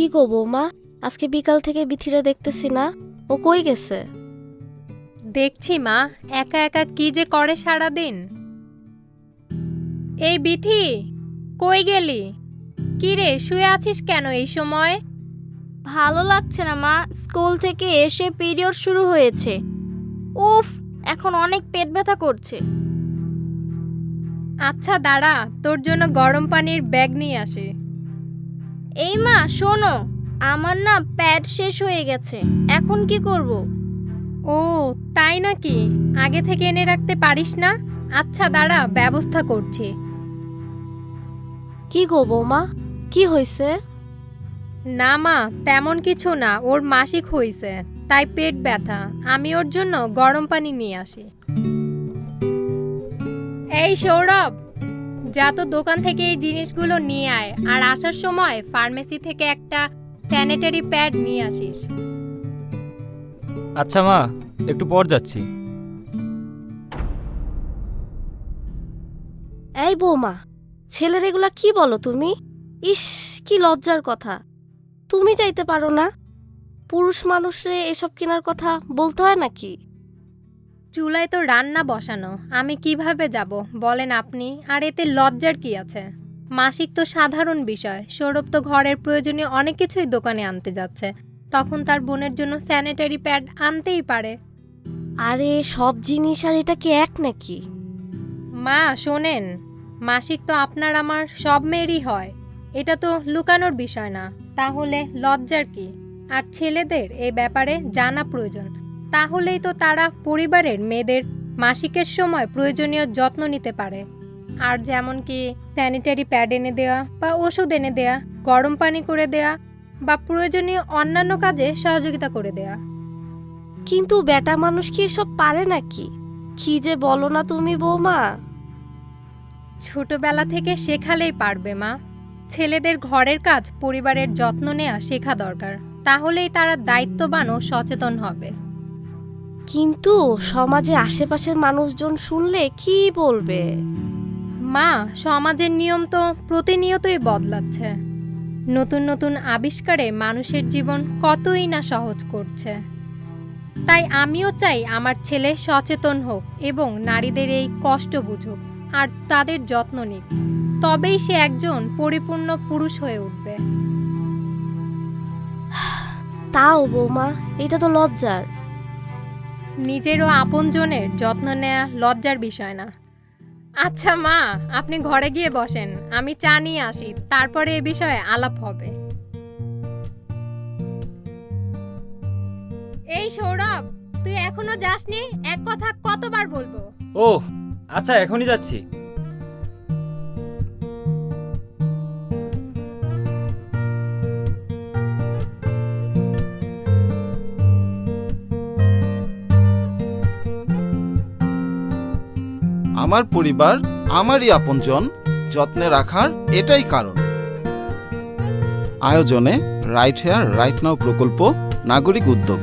কি গো বৌমা, আজকে বিকাল থেকে বিথিরে দেখতেছি না, ও কই গেছে? দেখছি মা, একা একা কি যে করে সারাদিন। এই বিথি, কই গেলি? কি রে, শুয়ে আছিস কেন এই সময়? ভালো লাগছে না মা, স্কুল থেকে এসে পিরিয়ড শুরু হয়েছে। উফ, এখন অনেক পেট ব্যথা করছে। আচ্ছা দাঁড়া, তোর জন্য গরম পানির ব্যাগ নিয়ে আসি। এই মা শোনো, আমার না প্যাড শেষ হয়ে গেছে, এখন কি করব? ও তাই নাকি? আগে থেকে এনে রাখতে পারিস না? আচ্ছা দাঁড়া, ব্যবস্থা করছি। কি গো বৌমা, কি হয়েছে? না মা, তেমন কিছু না, ওর মাসিক হইছে, তাই পেট ব্যথা। আমি ওর জন্য গরম পানি নিয়ে আসি। এই সৌরভ, যা তো দোকান থেকে এই জিনিসগুলো নিয়ে আয়, আর আসার সময় ফার্মেসি থেকে একটা স্যানিটারি প্যাড নিয়ে আসিস। আচ্ছা মা, একটু পর যাচ্ছি। এই বৌমা, ছেলের এগুলা কি বলো তুমি? ইস, কি লজ্জার কথা। তুমি চাইতে পারো না? পুরুষ মানুষরে এসব কেনার কথা বলতে হয় নাকি? চুলায় তো রান্না বসানো, আমি কিভাবে যাব বলেন আপনি? আর এতে লজ্জার কি আছে? মাসিক তো সাধারণ বিষয়। সৌরভ তো ঘরের প্রয়োজনীয় অনেক কিছুই দোকানে আনতে যাচ্ছে, তখন তার বোনের জন্য স্যানিটারি প্যাড আনতেই পারে। আরে সব জিনিস আর এটা কি এক নাকি? মা শোনেন, মাসিক তো আপনার আমার সব মেয়েরই হয়, এটা তো লুকানোর বিষয় না। তাহলে লজ্জার কি? আর ছেলেদের এই ব্যাপারে জানা প্রয়োজন, তাহলেই তো তারা পরিবারের মেয়েদের মাসিকের সময় প্রয়োজনীয় যত্ন নিতে পারে। আর যেমন কি স্যানিটারি প্যাড এনে দেওয়া, বা ওষুধ এনে দেয়া, গরম পানি করে দেয়া, বা প্রয়োজনীয় অন্যান্য কাজে সহযোগিতা করে দেয়া। কিন্তু বেটা মানুষ কি এসব পারে নাকি? কি যে বলো না তুমি বৌমা। ছোটবেলা থেকে শেখালেই পারবে মা। ছেলেদের ঘরের কাজ, পরিবারের যত্ন নেওয়া শেখা দরকার, তাহলেই তারা দায়িত্ববান ও সচেতন হবে। কিন্তু সমাজে আশেপাশের মানুষজন শুনলে কি বলবে? মা, সমাজের নিয়ম তো প্রতিনিয়তই বদলাচ্ছে। নতুন নতুন আবিষ্কারে মানুষের জীবন কতই না সহজ করছে। তাই আমিও চাই আমার ছেলে সচেতন হোক এবং নারীদের এই কষ্ট বুঝুক আর তাদের যত্ন নিক, তবেই সে একজন পরিপূর্ণ পুরুষ হয়ে উঠবে। তাও বৌমা, এটা তো লজ্জার। নিজেরও আপনজনের যত্ন নেওয়া লজ্জার বিষয় না। আচ্ছা মা, আপনি ঘরে গিয়ে বসেন, আমি চা নিয়ে আসি, তারপরে এ বিষয়ে আলাপ হবে। এই সৌরভ, তুই এখনো যাসনি? এক কথা কতবার বলবো? ওহ আচ্ছা, এখনই যাচ্ছি। আমার পরিবার আমারই আপনজন, যত্নে রাখার এটাই কারণ। আয়োজনে রাইট হেয়ার রাইট নাও প্রকল্প, নাগরিক উদ্যোগ।